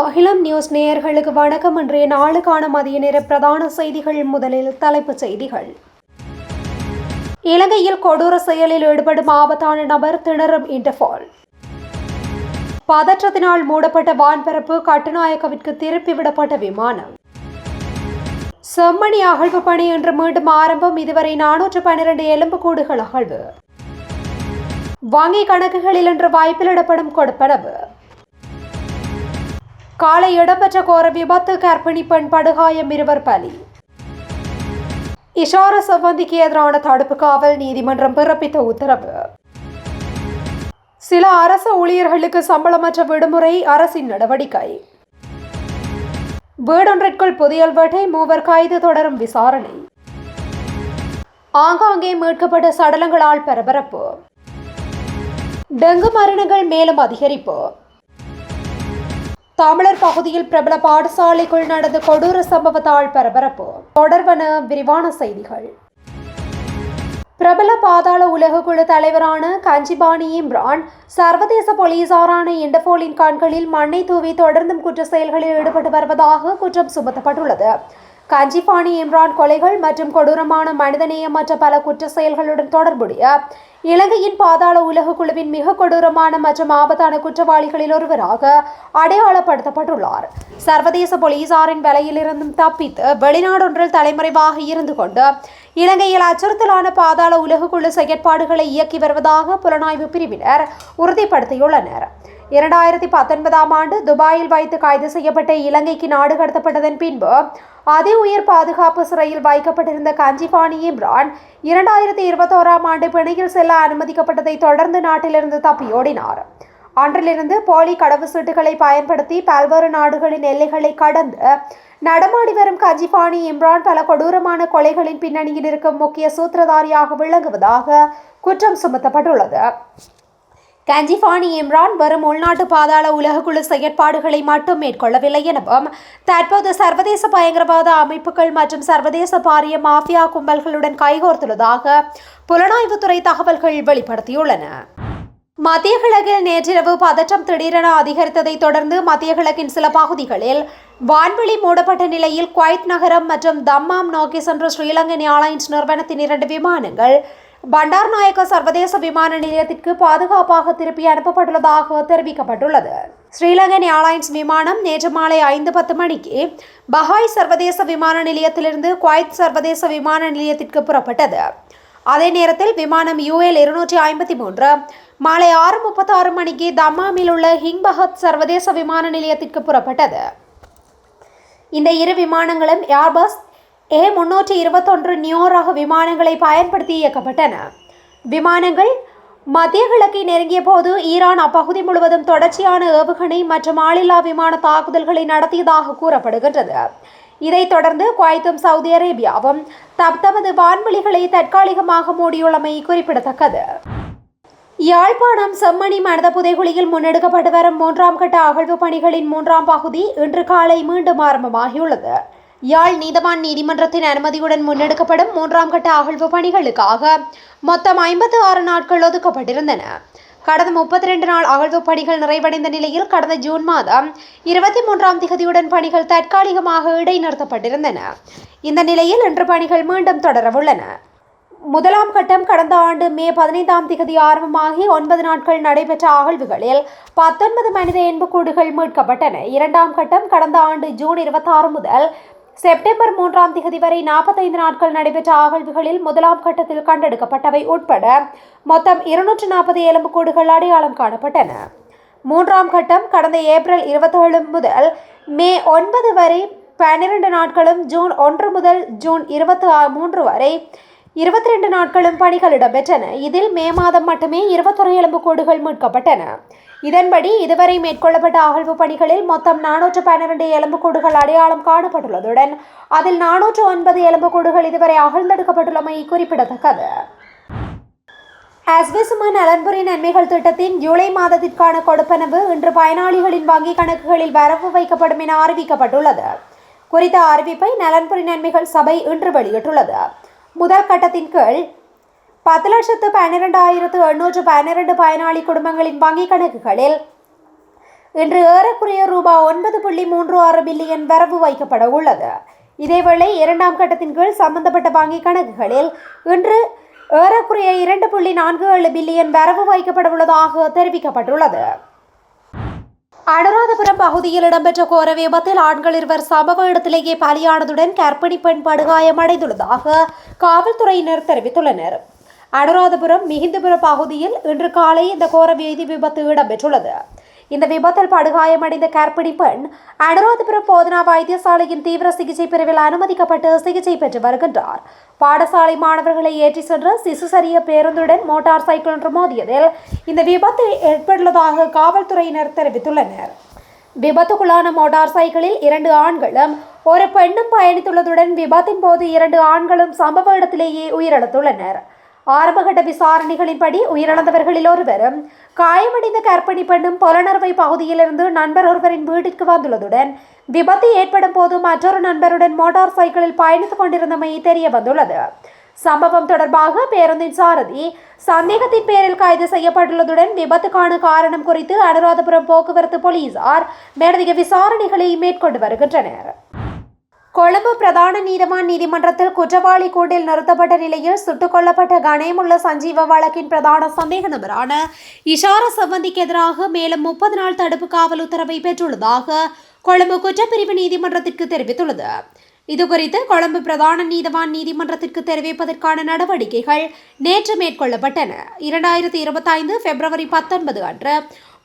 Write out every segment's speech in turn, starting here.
அகிலம் நியூஸ் நேயர்களுக்கு வணக்கம். இன்றைய நாளுக்கான மதிய நேர பிரதான செய்திகள். முதலில் தலைப்புச் செய்திகள். இலங்கையில் கொடூர செயலில் ஈடுபடும் ஆபத்தான நபர் திணறும் இன்டர்போல். பதற்றத்தினால் மூடப்பட்ட வான்பரப்பு, கட்டுநாயக்கவிற்கு திருப்பிவிடப்பட்ட விமானம். செம்மணி அகழ்வு பணி இன்று மீண்டும் ஆரம்பம். இதுவரை 412 எலும்புக்கூடுகள் அகழ்வு. வங்கி கணக்குகளில் இன்று வாய்ப்பிலிடப்படும் கொடுப்பனவு. காலை இடம்பெற்ற கோர விபத்து, கர்ப்பிணி பெண் படுகாயம், 2 பலி. இஷார சம்பந்திக்கு எதிரான தடுப்பு காவல், நீதிமன்றம் பிறப்பித்த உத்தரவு. சில அரசு ஊழியர்களுக்கு சம்பளமற்ற விடுமுறை, அரசின் நடவடிக்கை. வீடொன்றிற்குள் புதையல் வேட்டை, 3 கைது, தொடரும் விசாரணை. ஆங்காங்கே மீட்கப்பட்ட சடலங்களால் பரபரப்பு. டெங்கு மரணங்கள் மேலும் அதிகரிப்பு. தமிழர் பகுதியில் பிரபல பாடசாலைக்குள் நடந்த கொடூர சம்பவத்தால் பரபரப்பு. தொடர்பான விரிவான செய்திகள். பிரபல பாதாள உலக குழு தலைவரான கஞ்சிபாணி இம்ரான் சர்வதேச போலீசாரான இன்டர்போலின் கண்களில் மண்ணை தூவி தொடர்ந்தும் குற்ற செயல்களில் ஈடுபட்டு வருவதாக குற்றம் சுமத்தப்பட்டுள்ளது. கஞ்சிபாணி இம்ரான் கொலைகள் மற்றும் கொடூரமான மனிதநேயமற்ற பல குற்ற செயல்களுடன் தொடர்புடைய இலங்கையின் பாதாள உலக குழுவின் மிக கொடூரமான மற்றும் ஆபத்தான குற்றவாளிகளில் ஒருவராக அடையாளப்படுத்தப்பட்டுள்ளார். சர்வதேச போலீசாரின் வலையிலிருந்தும் தப்பித்து வெளிநாடொன்றில் தலைமறைவாக இருந்து கொண்டு இலங்கையில் அச்சுறுத்தலான பாதாள உலக குழு செயற்பாடுகளை இயக்கி வருவதாக புலனாய்வு பிரிவினர் உறுதிப்படுத்தியுள்ளனர். 2019ஆம் ஆண்டு துபாயில் வைத்து கைது செய்யப்பட்ட இலங்கைக்கு நாடு கடத்தப்பட்டதன் பின்பு அதி உயர் பாதுகாப்பு சிறையில் வைக்கப்பட்டிருந்த கஞ்சிபாணி இம்ரான் 2021ஆம் ஆண்டு பிணையில் செல்ல அனுமதிக்கப்பட்டதை தொடர்ந்து நாட்டிலிருந்து தப்பியோடினார். அன்றிலிருந்து போலி கடவுச்சீட்டுகளை பயன்படுத்தி பல்வேறு நாடுகளின் எல்லைகளை கடந்து நடமாடி வரும் கஞ்சிபாணி இம்ரான் பல கொடூரமான கொலைகளின் பின்னணியில் இருக்கும் முக்கிய சூத்திரதாரியாக விளங்குவதாக குற்றம் சுமத்தப்பட்டுள்ளது. கஞ்சிபாணி இம்ரான் வரும் உள்நாட்டு பாதாள உலகக்குழு செயற்பாடுகளை மட்டும் மேற்கொள்ளவில்லை எனவும் தற்போது சர்வதேச பயங்கரவாத அமைப்புகள் மற்றும் சர்வதேச பாரிய மாஃபியா கும்பல்களுடன் கைகோர்த்துள்ளதாக புலனாய்வுத்துறை தகவல்கள் வெளிப்படுத்தியுள்ளன. மத்திய கிழக்கில் நேற்றிரவு பதற்றம் திடீரென அதிகரித்ததை தொடர்ந்து மத்திய கிழக்கின் சில பகுதிகளில் வான்வெளி மூடப்பட்ட நிலையில் குவைத் நகரம் மற்றும் தம்மாம் நோக்கி சென்ற ஸ்ரீலங்கன் ஏர்லைன்ஸ் நிறுவனத்தின் 2 விமானங்கள் பண்டார்நாயக்க சர்வதேச விமான நிலையத்திற்கு பாதுகாப்பாக திருப்பி அனுப்பப்பட்டுள்ளதாக தெரிவிக்கப்பட்டுள்ளது. ஸ்ரீலங்கன் ஏர்லைன்ஸ் விமானம் நேற்று மாலை 5:10 மணிக்கு பஹாய் சர்வதேச விமான நிலையத்திலிருந்து குவைத் சர்வதேச விமான நிலையத்திற்கு புறப்பட்டது. அதே நேரத்தில் விமானம் UL 253 மாலை 6:36 மணிக்கு தம்மாமில் உள்ள ஹிங்பஹத் சர்வதேச விமான நிலையத்திற்கு புறப்பட்டது. இந்த 2 விமானங்களும் ஏர்பஸ் A321 நியோ ரக விமானங்களை பயன்படுத்தி இயக்கப்பட்டன. விமானங்கள் மத்திய கிழக்கை நெருங்கிய போது ஈரான் அப்பகுதி முழுவதும் தொடர்ச்சியான ஏவுகணை மற்றும் ஆளில்லா விமான தாக்குதல்களை நடத்தியதாக கூறப்படுகின்றது. இதைத் தொடர்ந்து குவைத்தும் சவுதி அரேபியாவும் தமது வான்வெளிகளை தற்காலிகமாக மூடியுள்ளமை குறிப்பிடத்தக்கது. யாழ்ப்பாணம் செம்மணி மனித புதைகுழியில் முன்னெடுக்கப்பட்டு வரும் 3ஆம் கட்ட அகழ்வு பணிகளின் 3ஆம் பகுதி இன்று காலை மீண்டும் ஆரம்பமாகியுள்ளது. யாழ் நீதவான் நீதிமன்றத்தின் அனுமதியுடன் முன்னெடுக்கப்படும் 3ஆம் கட்ட அகழ்வு பணிகளுக்காக மொத்தம் 56 நாட்கள் ஒதுக்கப்பட்டிருந்தன. கடந்த 32 நாள் அகழ்வு பணிகள் நிறைவடைந்த நிலையில் கடந்த ஜூன் மாதம் 23ஆம் திகதியுடன் பணிகள் தற்காலிகமாக இடைநிறுத்தப்பட்டிருந்தன. இந்த நிலையில் இன்று பணிகள் மீண்டும் தொடரவுள்ளன. 1ஆம் கட்டம் கடந்த ஆண்டு மே 15ஆம் திகதி ஆரம்பமாகி 9 நாட்கள் நடைபெற்ற அகழ்வுகளில் 19 மனித எலும்புக்கூடுகள் மீட்கப்பட்டன. 2ஆம் கட்டம் கடந்த ஆண்டு ஜூன் 26 முதல் செப்டம்பர் 3ஆம் திகதி வரை 45 நாட்கள் நடைபெற்ற அகழ்வுகளில் 1ஆம் கட்டத்தில் கண்டெடுக்கப்பட்டவை உட்பட மொத்தம் 240 எலும்புக்கூடுகள் அடையாளம் காணப்பட்டன. 3ஆம் கட்டம் கடந்த ஏப்ரல் 27 முதல் மே 9 வரை 12 நாட்களும், ஜூன் 1 முதல் ஜூன் 23 வரை 22 நாட்களும் பணிகள் இடம்பெற்றன. இதில் மே மாதம் மட்டுமே 21 எலும்புக்கூடுகள் மீட்கப்பட்டன. இதன்படி இதுவரை மேற்கொள்ளப்பட்ட அகழ்வு பணிகளில் மொத்தம் 412 எலும்புக்கூடுகள் அடையாளம் காணப்பட்டுள்ளதுடன் அதில் 409 எலும்புக்கூடுகள் இதுவரை அகழ்ந்தெடுக்கப்பட்டுள்ளமை குறிப்பிடத்தக்கது. அஸ்விசும நலன்புரி நன்மைகள் திட்டத்தின் ஜூலை மாதத்திற்கான கொடுப்பனவு இன்று பயனாளிகளின் வங்கி கணக்குகளில் வரவு வைக்கப்படும் என அறிவிக்கப்பட்டுள்ளது. குறித்த அறிவிப்பை நலன்புரி நன்மைகள் சபை இன்று வெளியிட்டுள்ளது. முதல் கட்டத்தின் கீழ் 10,12,812 பயனாளி குடும்பங்களின் வங்கி கணக்குகளில் இன்று ஏறக்குறைய ரூபாய் 9.36 பில்லியன் வரவு வைக்கப்பட உள்ளது. இதேவேளை இரண்டாம் கட்டத்தின் கீழ் சம்பந்தப்பட்ட வங்கிக் கணக்குகளில் இன்று ஏறக்குறைய 2.47 பில்லியன் வரவு வைக்கப்பட உள்ளதாக தெரிவிக்கப்பட்டுள்ளது. அனுராதபுரம் பகுதியில் இடம்பெற்ற கோர விபத்தில் ஆண்கள் இருவர் சம்பவ இடத்திலேயே பலியானதுடன் கர்ப்பிணி பெண் படுகாயமடைந்துள்ளதாக காவல்துறையினர் தெரிவித்துள்ளனர். அனுராதபுரம் மிகிந்தபுரம் பகுதியில் இன்று காலை இந்த கோர வீதி விபத்து இடம்பெற்றுள்ளது. இந்த விபத்தில் படுகாயமடைந்த கர்ப்பிணி பெண் அனுராதபுரம் போதனா வைத்தியசாலையின் தீவிர சிகிச்சை பிரிவில் அனுமதிக்கப்பட்டு சிகிச்சை பெற்று வருகின்றார். பாடசாலை மாணவர்களை ஏற்றி சென்ற சிசுசரிய பேருந்துடன் மோட்டார் சைக்கிள் ஒன்று மோதியதில் இந்த விபத்து ஏற்பட்டுள்ளதாக காவல்துறையினர் தெரிவித்துள்ளனர். விபத்துக்குள்ளான மோட்டார் சைக்கிளில் 2 ஆண்களும் ஒரு பெண்ணும் பயணித்துள்ளதுடன் விபத்தின் போது 2 ஆண்களும் சம்பவ இடத்திலேயே உயிரிழந்துள்ளனர். ஆரம்பகட்ட விசாரணைகளின்படி உயிரிழந்தவர்களில் ஒருவரும் காயமடைந்த கர்ப்பிணி பெண்ணும் பொலனறுவை பகுதியிலிருந்து நண்பர் ஒருவரின் வீட்டிற்கு வந்துள்ளதுடன் விபத்து ஏற்படும் போது மற்றொரு நண்பருடன் மோட்டார் சைக்கிளில் பயணித்துக் கொண்டிருந்தமை தெரிய வந்துள்ளது. சம்பவம் தொடர்பாக பேருந்தின் சாரதி சந்தேகத்தின் பேரில் கைது செய்யப்பட்டுள்ளதுடன் விபத்துக்கான காரணம் குறித்து அனுராதபுரம் போக்குவரத்து போலீசார் மேலதிக விசாரணைகளை மேற்கொண்டு வருகின்றனர். கொழும்பு பிரதான நீதவான் நீதிமன்றத்தில் குற்றவாளி கூண்டில் நிறுத்தப்பட்ட நிலையில் சுட்டுக் கொல்லப்பட்ட கணேமுல்ல சஞ்சீவ வழக்கின் பிரதான சந்தேக நபரான இஷார சம்பந்திக்கு எதிராக மேலும் 30 நாள் தடுப்பு காவல் உத்தரவை பெற்றுள்ளதாக கொழும்பு குற்றப்பிரிவு நீதிமன்றத்திற்கு தெரிவித்துள்ளது. இதுகுறித்து கொழும்பு பிரதான நீதவான் நீதிமன்றத்திற்கு தெரிவிப்பதற்கான நடவடிக்கைகள் நேற்று மேற்கொள்ளப்பட்டன. 2025 பிப்ரவரி 19 அன்று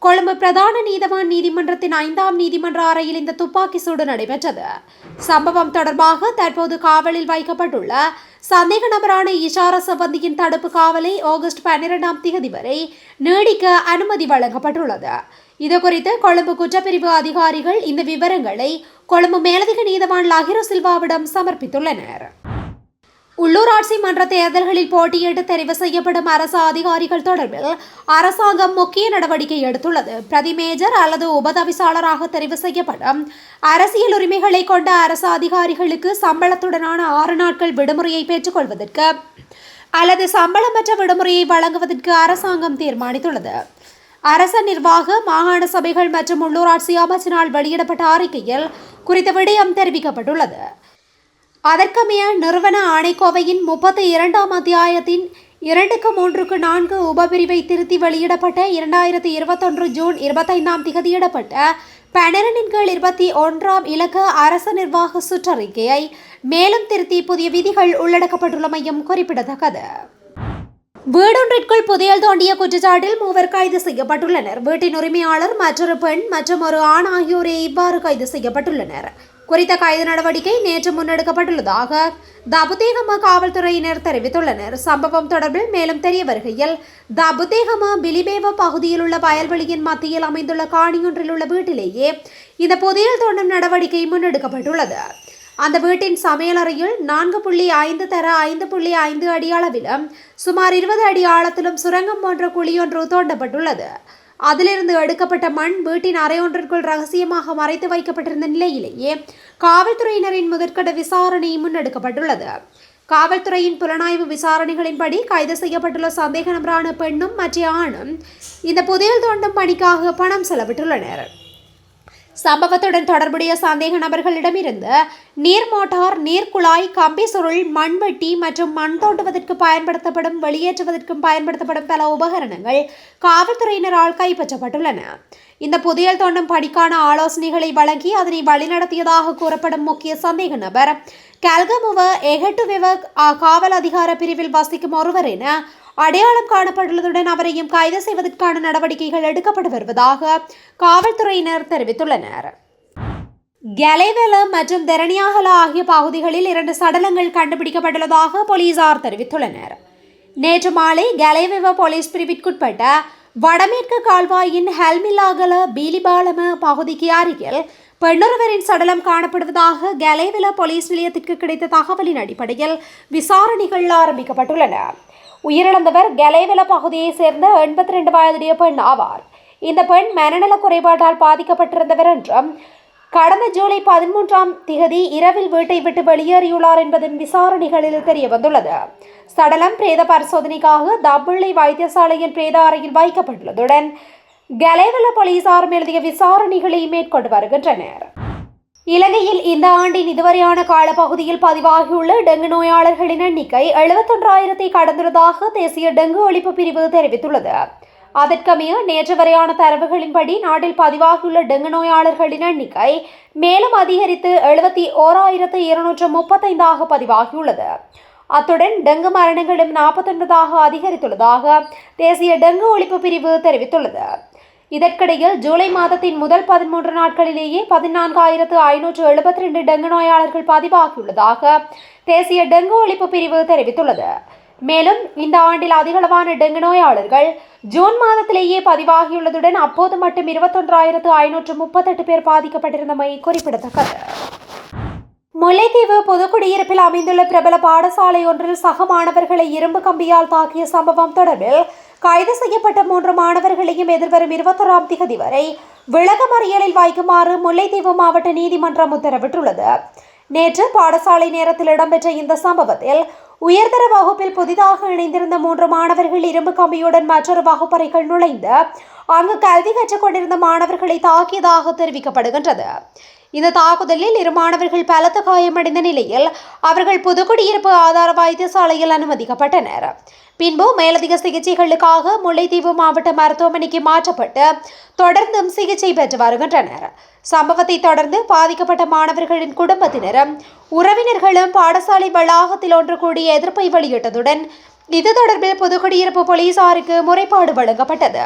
கொழும்பு பிரதான நீதவான் நீதிமன்றத்தின் 5ஆம் நீதிமன்ற அறையில் இந்த துப்பாக்கி சூடு நடைபெற்றது. சம்பவம் தொடர்பாக தற்போது காவலில் வைக்கப்பட்டுள்ள சந்தேக நபரான இஷார சம்பந்தியின் தடுப்பு காவலை ஆகஸ்ட் 12ஆம் தேதி வரை நீடிக்க அனுமதி வழங்கப்பட்டுள்ளது. இதுகுறித்து கொழும்பு குற்றப்பிரிவு அதிகாரிகள் இந்த விவரங்களை கொழும்பு மேலதிக நீதவான் லஹிரு சில்வாவிடம் சமர்ப்பித்துள்ளனர். உள்ளூராட்சி மன்ற தேர்தல்களில் போட்டியிட்டு தெரிவு செய்யப்படும் அரசு அதிகாரிகள் தொடர்பில் அரசாங்கம் முக்கிய நடவடிக்கை எடுத்துள்ளது. பிரதி மேஜர் அல்லது உபதவிசாளராக தெரிவு செய்யப்படும் அரசியல் உரிமைகளை கொண்ட அரசு அதிகாரிகளுக்கு சம்பளத்துடனான 6 நாட்கள் விடுமுறையை பெற்றுக்கொள்வதற்கு அல்லது சம்பளமற்ற விடுமுறையை வழங்குவதற்கு அரசாங்கம் தீர்மானித்துள்ளது. அரச நிர்வாக மாகாண சபைகள் மற்றும் உள்ளூராட்சி அமைச்சினால் வெளியிடப்பட்ட அறிக்கையில் குறித்த விடயம் தெரிவிக்கப்பட்டுள்ளது. அதற்கமைய நிறுவன ஆணைக்கோவையின் 32ஆம் அத்தியாயத்தின் 2-3-4 உபபிரிவை திருத்தி வெளியிடப்பட்ட 2021 ஜூன் 25ஆம் திகதியிடப்பட்ட 12 கீழ் 21ஆம் இலக்க அரச நிர்வாக சுற்றறிக்கையை மேலும் திருத்தி புதிய விதிகள் உள்ளடக்கப்பட்டுள்ளமையும் குறிப்பிடத்தக்கது. வீடொன்றிற்குள் புதையல் தோண்டிய குற்றச்சாட்டில் 3 கைது செய்யப்பட்டுள்ளனர். வீட்டின் உரிமையாளர், மற்றொரு பெண் மற்றும் ஒரு ஆண் ஆகியோரே இவ்வாறு கைது செய்யப்பட்டுள்ளனர். குறித்த கைது நடவடிக்கை நேற்று முன்னெடுக்கப்பட்டுள்ளதாக தபுதேகம காவல்துறையினர் தெரிவித்துள்ளனர். சம்பவம் தொடர்பில் மேலும் தெரிய வருகையில் தபுதேகம பிலிபேவ பகுதியில் உள்ள வயல்வெளியின் மத்தியில் அமைந்துள்ள காணியொன்றில் உள்ள வீட்டிலேயே இந்த புதையல் தோண்டும் நடவடிக்கை முன்னெடுக்கப்பட்டுள்ளது. அந்த வீட்டின் சமையலறையில் 4.5 தர 5.5 அடி அளவிலும் சுமார் 20 அடி ஆழத்திலும் சுரங்கம் போன்ற குழியொன்று தோண்டப்பட்டுள்ளது. அதிலிருந்து எடுக்கப்பட்ட மண் வீட்டின் அறையொன்றிற்குள் ரகசியமாக மறைத்து வைக்கப்பட்டிருந்த நிலையிலேயே காவல்துறையினரின் முதற்கட்ட விசாரணை முன்னெடுக்கப்பட்டுள்ளது. காவல்துறையின் புலனாய்வு விசாரணைகளின்படி கைது செய்யப்பட்டுள்ள சந்தேக நபரான பெண்ணும் மற்ற ஆணும் இந்த புதையல் தோண்டும் பணிக்காக பணம் செலவிட்டுள்ளனர். சம்பவத்துடன் தொடர்புடைய சந்தேக நபர்களிடமிருந்து நீர் மோட்டார், நீர்க்குழாய், கம்பி சுருள், மண்வெட்டி மற்றும் மண் தோண்டுவதற்கு பயன்படுத்தப்படும் வெளியேற்றுவதற்கும் பயன்படுத்தப்படும் பல உபகரணங்கள் காவல்துறையினரால் கைப்பற்றப்பட்டுள்ளன. இந்த புதையல் தோண்டும் பணிக்கான ஆலோசனைகளை வழங்கி அதனை வழிநடத்தியதாக கூறப்படும் முக்கிய சந்தேக நபர் கல்கமுவ எஹட்டுவெவ காவல் அதிகார பிரிவில் வசிக்கும் ஒருவர் என அடையாளம் காணப்பட்டுள்ளதுடன் அவரையும் கைது செய்வதற்கான நடவடிக்கைகள் எடுக்கப்பட்டு வருவதாக காவல்துறையினர் தெரிவித்துள்ளனர். கெலைவெல மற்றும் தெரணியாகல ஆகிய பகுதிகளில் 2 சடலங்கள் கண்டுபிடிக்கப்பட்டுள்ளதாக போலீசார் தெரிவித்துள்ளனர். நேற்று மாலை கெலைவெவ போலீஸ் பிரிவிற்குட்பட்ட வடமேற்கு கால்வாயின் ஹெல்மிலாகல பீலிபாலம பகுதிக்கு அருகில் பெண்ணொருவரின் சடலம் காணப்படுவதாக கெலைவெல போலீஸ் நிலையத்திற்கு கிடைத்த தகவலின் அடிப்படையில் விசாரணைகள் ஆரம்பிக்கப்பட்டுள்ளன. உயிரிழந்தவர் கெலைவெல பகுதியைச் சேர்ந்த 82 வயதுடைய பெண் ஆவார். இந்த பெண் மனநல குறைபாட்டால் பாதிக்கப்பட்டிருந்தவர் என்றும் கடந்த ஜூலை 13ஆம் திகதி இரவில் வீட்டை விட்டு வெளியேறியுள்ளார் என்பதன் விசாரணைகளில் தெரிய வந்துள்ளது. சடலம் பிரேத பரிசோதனைக்காக தபுள்ளை வைத்தியசாலையின் பிரேத அறையில் வைக்கப்பட்டுள்ளதுடன் கலேவல போலீசார் எழுதிய விசாரணைகளை மேற்கொண்டு வருகின்றனர். இலங்கையில் இந்த ஆண்டின் இதுவரையான காலப்பகுதியில் பதிவாகியுள்ள டெங்கு நோயாளர்களின் எண்ணிக்கை 71,000 கடந்துள்ளதாக தேசிய டெங்கு ஒழிப்பு பிரிவு தெரிவித்துள்ளது. அதற்கமைய நேற்று வரையான தரவுகளின்படி நாட்டில் பதிவாகியுள்ள டெங்கு நோயாளர்களின் எண்ணிக்கை மேலும் அதிகரித்து 71,235 பதிவாகியுள்ளது. அத்துடன் டெங்கு மரணங்களும் 49 அதிகரித்துள்ளதாக தேசிய டெங்கு ஒழிப்பு பிரிவு தெரிவித்துள்ளது. இதற்கிடையில் ஜூலை மாதத்தின் முதல் 13 நாட்களிலேயே 14,572 டெங்கு நோயாளர்கள் பதிவாகியுள்ளதாக தேசிய டெங்கு ஒழிப்பு பிரிவு தெரிவித்துள்ளது. மேலும் இந்த ஆண்டில் அதிகளவான டெங்கு நோயாளர்கள் ஜூன் மாதத்திலேயே பதிவாகியுள்ளதுடன் அப்போது மட்டும் 21,538 பேர் பாதிக்கப்பட்டிருந்தமை குறிப்பிடத்தக்கது. முல்லைத்தீவு புதுக்குடியிருப்பில் அமைந்துள்ள பிரபல பாடசாலை ஒன்றில் சக மாணவர்களை இரும்பு கம்பியால் தாக்கிய சம்பவம் தொடர்பில் கைது செய்யப்பட்ட 3 மாணவர்களையும் எதிர்வரும் 21ஆம் தேதி வரை விளக்கமறியலில் வைக்குமாறு முல்லைத்தீவு மாவட்ட நீதிமன்றம் உத்தரவிட்டுள்ளது. நேற்று பாடசாலை நேரத்தில் இடம்பெற்ற இந்த சம்பவத்தில் உயர்தர வகுப்பில் புதிதாக இணைந்திருந்த 3 மாணவர்கள் இரும்பு கம்பியுடன் மற்றொரு வகுப்பறைகள் நுழைந்து அங்கு கல்வி கற்றுக் கொண்டிருந்த மாணவர்களை தாக்கியதாக தெரிவிக்கப்படுகின்றது. இந்த தாக்குதலில் 2 மாணவர்கள் பலத்த காயமடைந்த நிலையில் அவர்கள் புதுக்குடியிருப்பு ஆதார வைத்தியசாலையில் அனுமதிக்கப்பட்டனர். பின்பு மேலதிக சிகிச்சைகளுக்காக முல்லைத்தீவு மாவட்ட மருத்துவமனைக்கு மாற்றப்பட்டு தொடர்ந்தும் சிகிச்சை பெற்று வருகின்றனர். சம்பவத்தை தொடர்ந்து பாதிக்கப்பட்ட மாணவர்களின் குடும்பத்தினரும் உறவினர்களும் பாடசாலை வளாகத்தில் ஒன்று கூடி எதிர்ப்பை வெளியிட்டதுடன் இது தொடர்பில் புதுக்குடியிருப்பு போலீசாருக்கு முறைப்பாடு வழங்கப்பட்டது.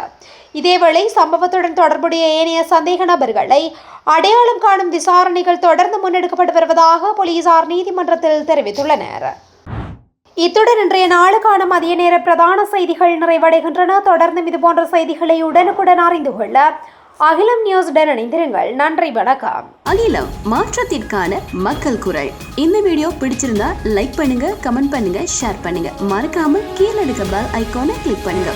இதேவேளை சம்பவத்துடன் தொடர்புடைய ஏனைய சந்தேக நபர்களை அடையாளம் காணும் விசாரணைகள் தொடர்ந்து முன்னெடுக்கப்பட்டு வருவதாக போலீசார் நீதிமன்றத்தில் தெரிவித்துள்ளனர். இத்துடன் இன்றைய நாளுக்கான மதிய நேர பிரதான செய்திகள் நிறைவடைகின்றன. தொடர்ந்து இதுபோன்ற செய்திகளை உடனுக்குடன் அறிந்து கொள்ள அகிலம் நியூஸுடன் இணைந்திருங்கள். நன்றி, வணக்கம். அகிலம், மாற்றத்திற்கான மக்கள் குரல். இந்த வீடியோ பிடிச்சிருந்தா லைக் பண்ணுங்க, கமெண்ட் பண்ணுங்க, ஷேர் பண்ணுங்க. மறக்காம கீழே இருக்க பெல் ஐகானை கிளிக் பண்ணுங்க.